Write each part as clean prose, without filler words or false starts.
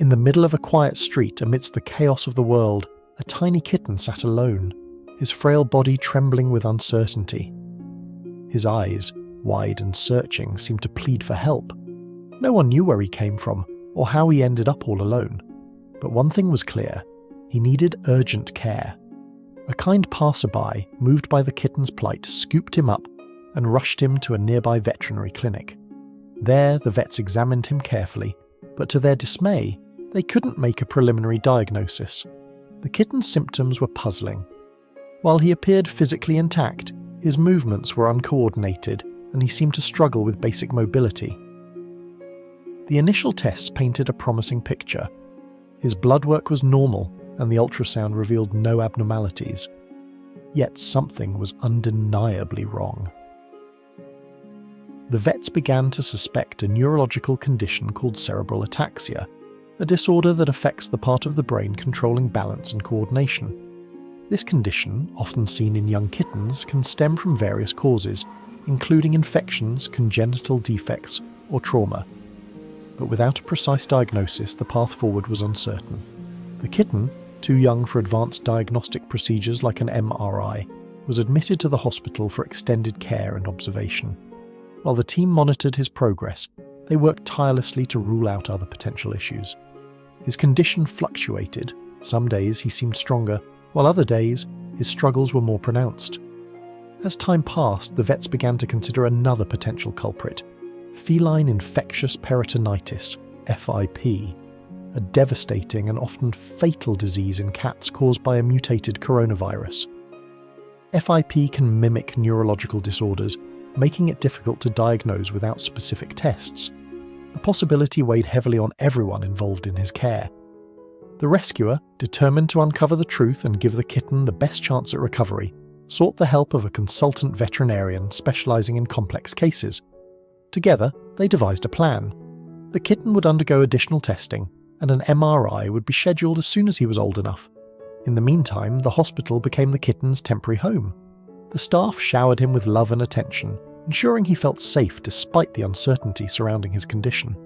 In the middle of a quiet street amidst the chaos of the world, a tiny kitten sat alone, his frail body trembling with uncertainty. His eyes, wide and searching, seemed to plead for help. No one knew where he came from or how he ended up all alone. But one thing was clear: he needed urgent care. A kind passerby, moved by the kitten's plight, scooped him up and rushed him to a nearby veterinary clinic. There, the vets examined him carefully, but to their dismay, they couldn't make a preliminary diagnosis. The kitten's symptoms were puzzling. While he appeared physically intact, his movements were uncoordinated and he seemed to struggle with basic mobility. The initial tests painted a promising picture. His blood work was normal and the ultrasound revealed no abnormalities. Yet something was undeniably wrong. The vets began to suspect a neurological condition called cerebral ataxia, a disorder that affects the part of the brain controlling balance and coordination. This condition, often seen in young kittens, can stem from various causes, including infections, congenital defects, or trauma. But without a precise diagnosis, the path forward was uncertain. The kitten, too young for advanced diagnostic procedures like an MRI, was admitted to the hospital for extended care and observation. While the team monitored his progress, they worked tirelessly to rule out other potential issues. His condition fluctuated. Some days he seemed stronger, while other days his struggles were more pronounced. As time passed, the vets began to consider another potential culprit: feline infectious peritonitis, FIP, a devastating and often fatal disease in cats caused by a mutated coronavirus. FIP can mimic neurological disorders, making it difficult to diagnose without specific tests. The possibility weighed heavily on everyone involved in his care. The rescuer, determined to uncover the truth and give the kitten the best chance at recovery, sought the help of a consultant veterinarian specializing in complex cases. Together, they devised a plan. The kitten would undergo additional testing, and an MRI would be scheduled as soon as he was old enough. In the meantime, the hospital became the kitten's temporary home. The staff showered him with love and attention, ensuring he felt safe despite the uncertainty surrounding his condition.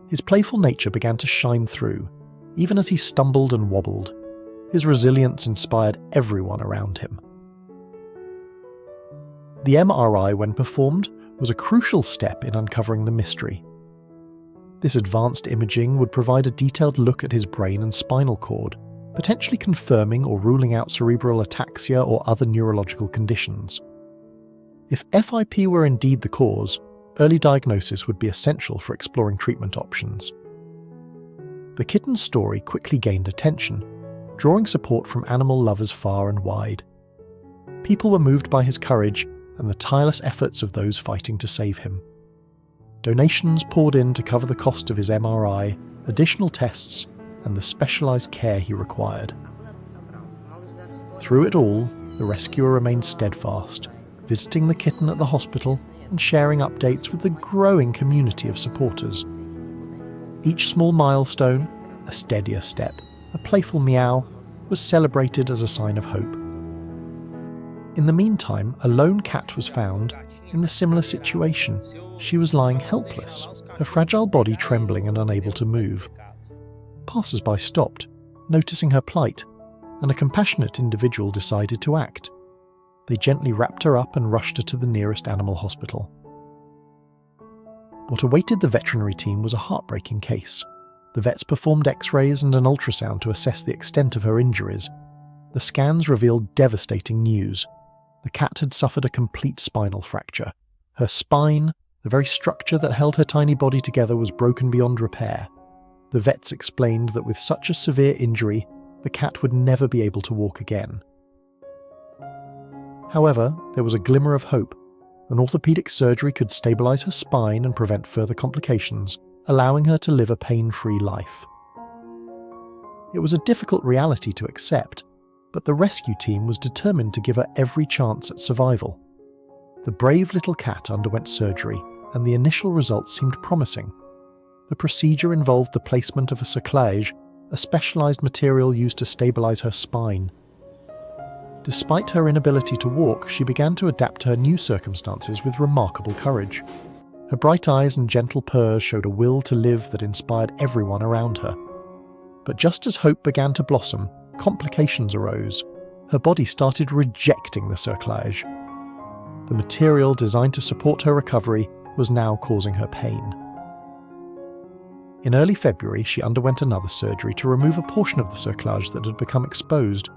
His playful nature began to shine through, even as he stumbled and wobbled. His resilience inspired everyone around him. The MRI, when performed, was a crucial step in uncovering the mystery. This advanced imaging would provide a detailed look at his brain and spinal cord, potentially confirming or ruling out cerebral ataxia or other neurological conditions. If FIP were indeed the cause, early diagnosis would be essential for exploring treatment options. The kitten's story quickly gained attention, drawing support from animal lovers far and wide. People were moved by his courage and the tireless efforts of those fighting to save him. Donations poured in to cover the cost of his MRI, additional tests, and the specialized care he required. Through it all, the rescuer remained steadfast, visiting the kitten at the hospital and sharing updates with the growing community of supporters. Each small milestone, a steadier step, a playful meow, was celebrated as a sign of hope. In the meantime, a lone cat was found in the similar situation. She was lying helpless, her fragile body trembling and unable to move. Passers-by stopped, noticing her plight, and a compassionate individual decided to act. They gently wrapped her up and rushed her to the nearest animal hospital. What awaited the veterinary team was a heartbreaking case. The vets performed X-rays and an ultrasound to assess the extent of her injuries. The scans revealed devastating news. The cat had suffered a complete spinal fracture. Her spine, the very structure that held her tiny body together, was broken beyond repair. The vets explained that with such a severe injury, the cat would never be able to walk again. However, there was a glimmer of hope. An orthopedic surgery could stabilize her spine and prevent further complications, allowing her to live a pain-free life. It was a difficult reality to accept, but the rescue team was determined to give her every chance at survival. The brave little cat underwent surgery, and the initial results seemed promising. The procedure involved the placement of a cerclage, a specialized material used to stabilize her spine. Despite her inability to walk, she began to adapt to her new circumstances with remarkable courage. Her bright eyes and gentle purrs showed a will to live that inspired everyone around her. But just as hope began to blossom, complications arose. Her body started rejecting the cerclage. The material designed to support her recovery was now causing her pain. In early February, she underwent another surgery to remove a portion of the cerclage that had become exposed.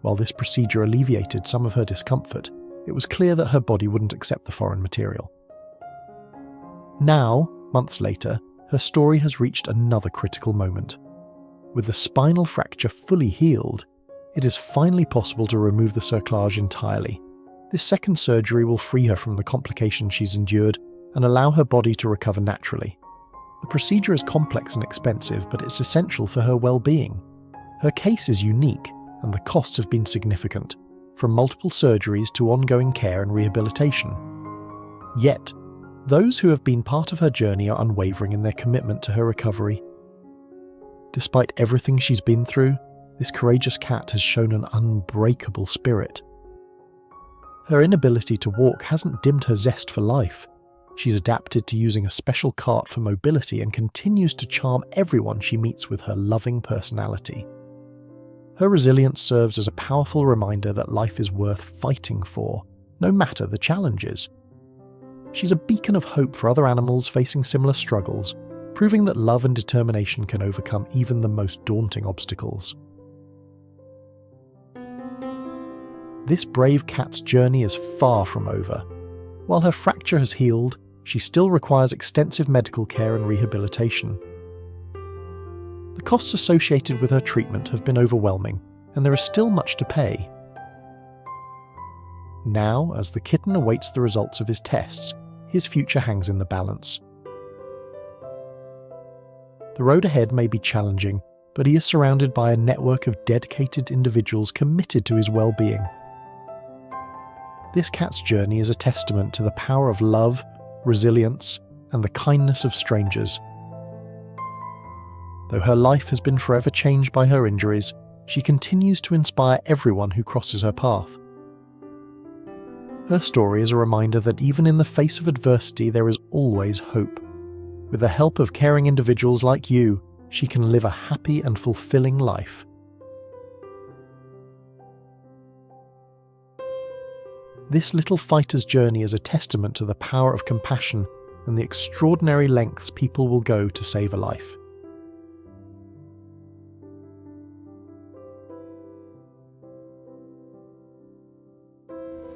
While this procedure alleviated some of her discomfort, it was clear that her body wouldn't accept the foreign material. Now, months later, her story has reached another critical moment. With the spinal fracture fully healed, it is finally possible to remove the cerclage entirely. This second surgery will free her from the complications she's endured and allow her body to recover naturally. The procedure is complex and expensive, but it's essential for her well-being. Her case is unique, and the costs have been significant, from multiple surgeries to ongoing care and rehabilitation. Yet, those who have been part of her journey are unwavering in their commitment to her recovery. Despite everything she's been through, this courageous cat has shown an unbreakable spirit. Her inability to walk hasn't dimmed her zest for life. She's adapted to using a special cart for mobility and continues to charm everyone she meets with her loving personality. Her resilience serves as a powerful reminder that life is worth fighting for, no matter the challenges. She's a beacon of hope for other animals facing similar struggles, proving that love and determination can overcome even the most daunting obstacles. This brave cat's journey is far from over. While her fracture has healed, she still requires extensive medical care and rehabilitation. The costs associated with her treatment have been overwhelming, and there is still much to pay. Now, as the kitten awaits the results of his tests, his future hangs in the balance. The road ahead may be challenging, but he is surrounded by a network of dedicated individuals committed to his well-being. This cat's journey is a testament to the power of love, resilience, and the kindness of strangers. Though her life has been forever changed by her injuries, she continues to inspire everyone who crosses her path. Her story is a reminder that even in the face of adversity, there is always hope. With the help of caring individuals like you, she can live a happy and fulfilling life. This little fighter's journey is a testament to the power of compassion and the extraordinary lengths people will go to save a life.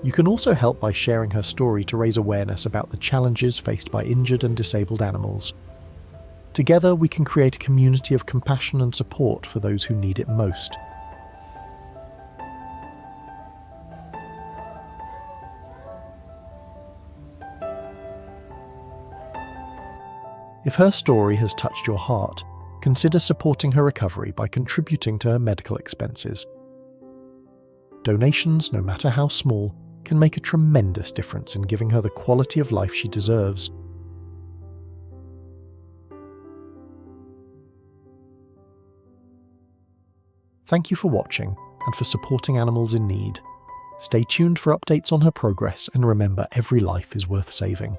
You can also help by sharing her story to raise awareness about the challenges faced by injured and disabled animals. Together, we can create a community of compassion and support for those who need it most. If her story has touched your heart, consider supporting her recovery by contributing to her medical expenses. Donations, no matter how small, can make a tremendous difference in giving her the quality of life she deserves. Thank you for watching and for supporting animals in need. Stay tuned for updates on her progress, and remember, every life is worth saving.